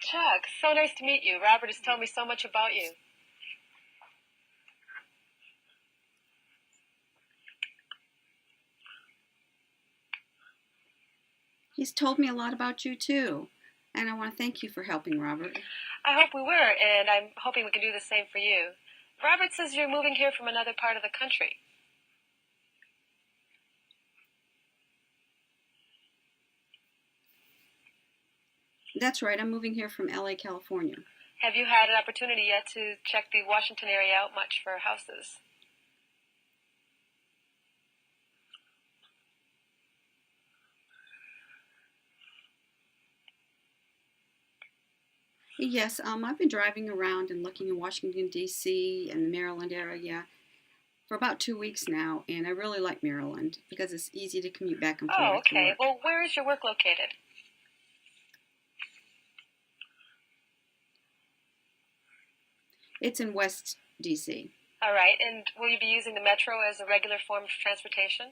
Chuck, so nice to meet you. Robert has told me so much about you. He's told me a lot about you, too. And I want to thank you for helping, Robert. I hope we were, and I'm hoping we can do the same for you. Robert says you're moving here from another part of the country. That's right. I'm moving here from LA, California. Have you had an opportunity yet to check the Washington area out much for houses? Yes, I've been driving around and looking in Washington, D.C. and the Maryland area for about 2 weeks now, and I really like Maryland because it's easy to commute back and Oh, forth to okay. work. Well, where is your work located? It's in West D.C. All right, and will you be using the metro as a regular form of transportation?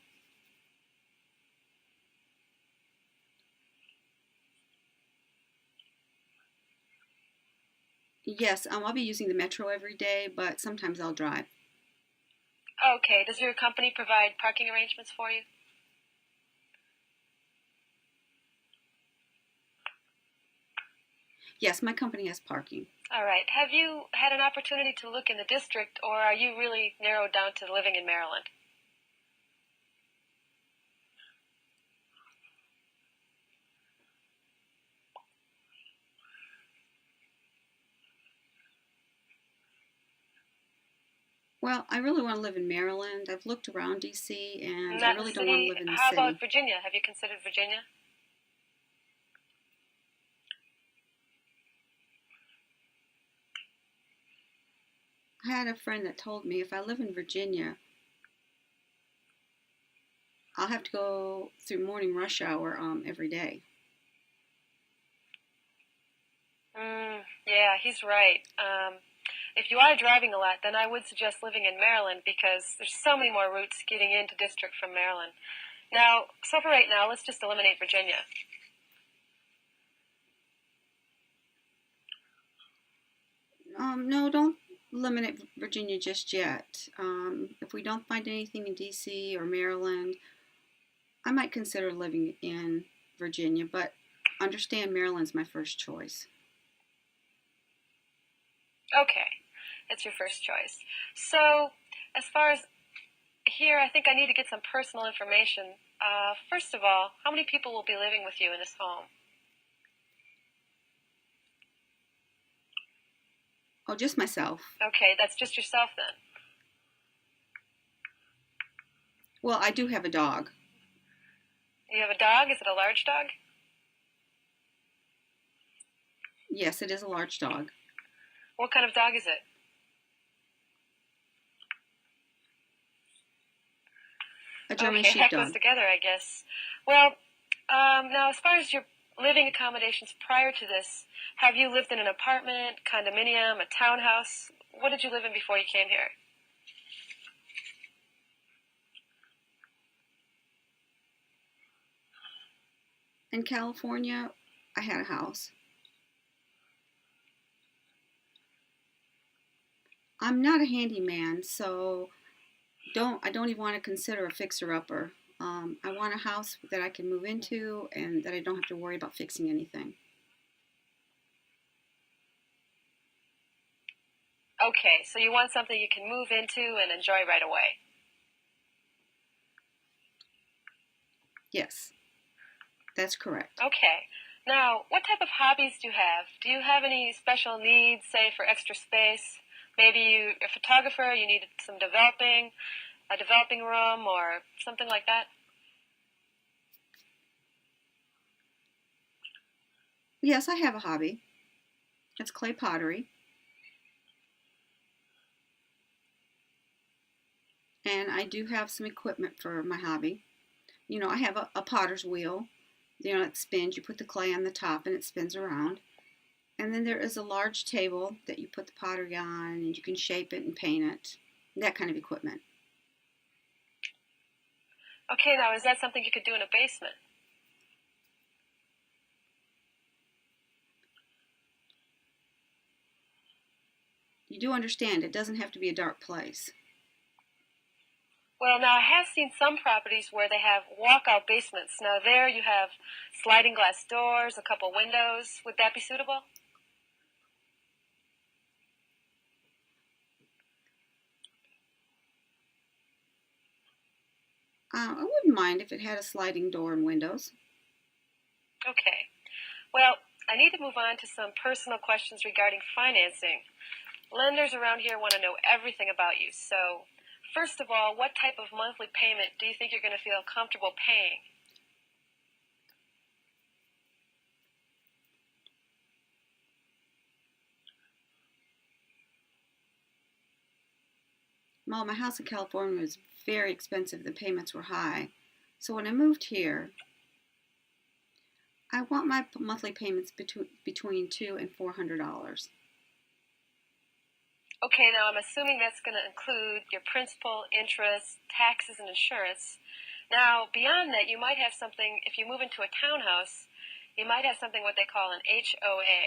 Yes, I'll be using the metro every day, but sometimes I'll drive. Okay, does your company provide parking arrangements for you? Yes, my company has parking. All right. Have you had an opportunity to look in the district, or are you really narrowed down to living in Maryland? Well, I really want to live in Maryland. I've looked around D.C. and I Not in the really don't want to city. live in the How city. about Virginia? Have you considered Virginia? I had a friend that told me if I live in Virginia, I'll have to go through morning rush hour every day. Yeah, he's right. If you are driving a lot, then I would suggest living in Maryland because there's so many more routes getting into district from Maryland. Now, so for right now, let's just eliminate Virginia. No, don't eliminate Virginia just yet. If we don't find anything in D.C. or Maryland, I might consider living in Virginia, but understand Maryland's my first choice. Okay, it's your first choice. So, as far as here, I think I need to get some personal information. First of all, how many people will be living with you in this home? Oh, just myself. Okay, that's just yourself then. Well, I do have a dog. You have a dog? Is it a large dog? Yes, it is a large dog. What kind of dog is it? A German Okay, that goes sheepdog. together, I guess. Well, now as far as your living accommodations prior to this, have you lived in an apartment, condominium, a townhouse? What did you live in before you came here? In California, I had a house. I'm not a handyman, so I don't even want to consider a fixer-upper. I want a house that I can move into and that I don't have to worry about fixing anything. Okay, so you want something you can move into and enjoy right away. Yes, that's correct. Okay. Now, what type of hobbies do you have? Do you have any special needs, say, for extra space? Maybe you're a photographer, you need some developing, a developing room, or something like that? Yes, I have a hobby. It's clay pottery. And I do have some equipment for my hobby. I have a potter's wheel. It spins. You put the clay on the top and it spins around. And then there is a large table that you put the pottery on and you can shape it and paint it. That kind of equipment. Okay, now is that something you could do in a basement? You do understand it doesn't have to be a dark place. Well, now I have seen some properties where they have walkout basements. Now there you have sliding glass doors, a couple windows. Would that be suitable? I wouldn't mind if it had a sliding door and windows. Okay. Well, I need to move on to some personal questions regarding financing. Lenders around here want to know everything about you. So, first of all, what type of monthly payment do you think you're going to feel comfortable paying? Well, my house in California was very expensive. The payments were high. So when I moved here, I want my monthly payments between $200 and $400. Okay, now I'm assuming that's going to include your principal, interest, taxes, and insurance. Now, beyond that, you might have something, if you move into a townhouse, you might have something what they call an HOA.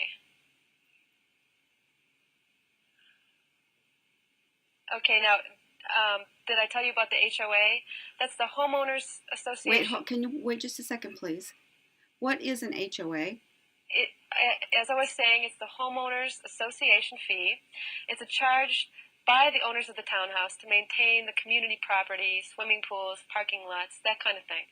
Okay, now, did I tell you about the HOA? That's the Homeowners Association. Wait, can you wait just a second, please? What is an HOA? As I was saying, it's the Homeowners Association fee. It's a charge by the owners of the townhouse to maintain the community property, swimming pools, parking lots, that kind of thing.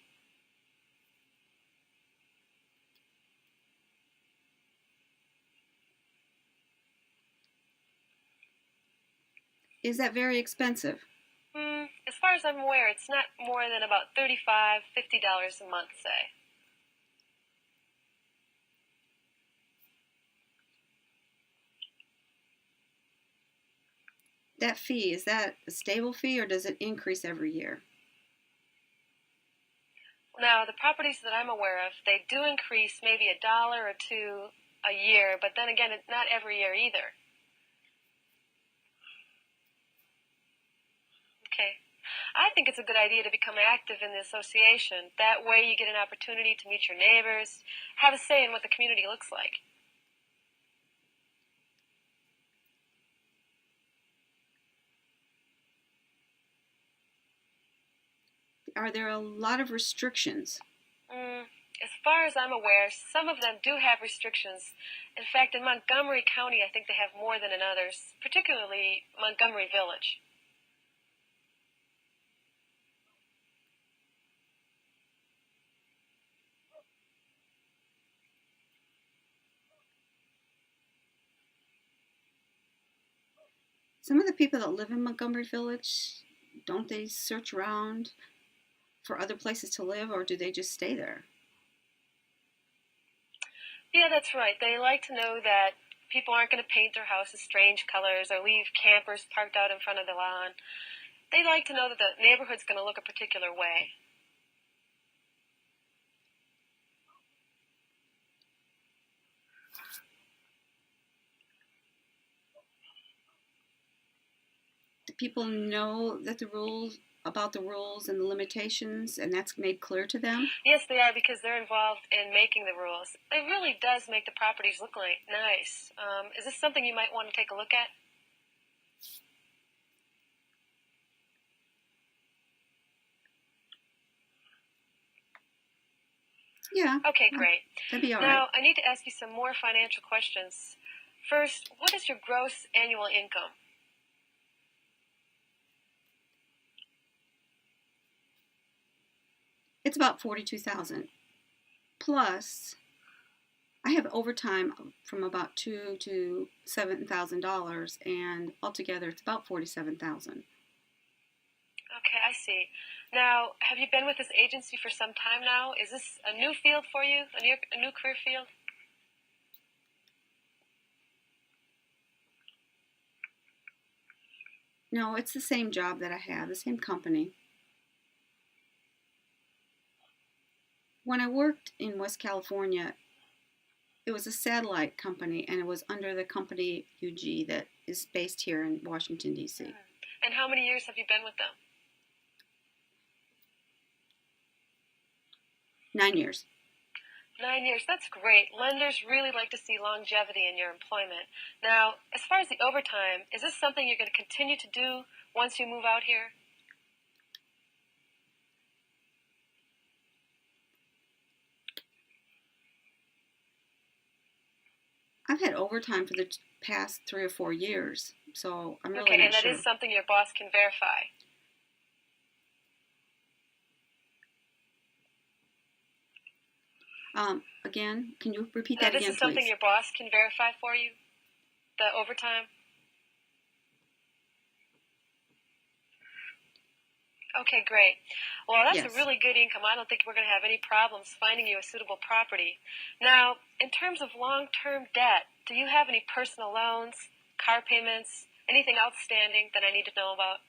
Is that very expensive? As far as I'm aware, it's not more than about $35, $50 a month, say. That fee, is that a stable fee or does it increase every year? Now, the properties that I'm aware of, they do increase maybe $1 or $2 a year, but then again, it's not every year either. Okay. I think it's a good idea to become active in the association. That way you get an opportunity to meet your neighbors, have a say in what the community looks like. Are there a lot of restrictions? As far as I'm aware, some of them do have restrictions. In fact, in Montgomery County, I think they have more than in others, particularly Montgomery Village. Some of the people that live in Montgomery Village, don't they search around for other places to live or do they just stay there? Yeah, that's right. They like to know that people aren't going to paint their houses strange colors or leave campers parked out in front of the lawn. They like to know that the neighborhood's going to look a particular way. Do people know that the rules about the rules and the limitations and that's made clear to them? Yes, they are because they're involved in making the rules. It really does make the properties look like nice. Is this something you might want to take a look at? Yeah. Okay, great. That'd be all Now, right. I need to ask you some more financial questions. First, what is your gross annual income? It's about 42,000. Plus, I have overtime from about $2,000 to $7,000, and altogether it's about 47,000. Okay, I see. Now, have you been with this agency for some time now? Is this a new field for you? A new career field? No, it's the same job that I have, the same company. When I worked in West California, it was a satellite company, and it was under the company UG that is based here in Washington, D.C. And how many years have you been with them? 9 years. 9 years, that's great. Lenders really like to see longevity in your employment. Now, as far as the overtime, is this something you're going to continue to do once you move out here? I've had overtime for the past 3 or 4 years, so I'm really Okay, not and that sure. is something your boss can verify. Again, can you repeat Now, that this again, is something please? your boss can verify for you? The overtime? Okay, great. Well, that's a Yes. really good income. I don't think we're going to have any problems finding you a suitable property. Now, in terms of long-term debt, do you have any personal loans, car payments, anything outstanding that I need to know about?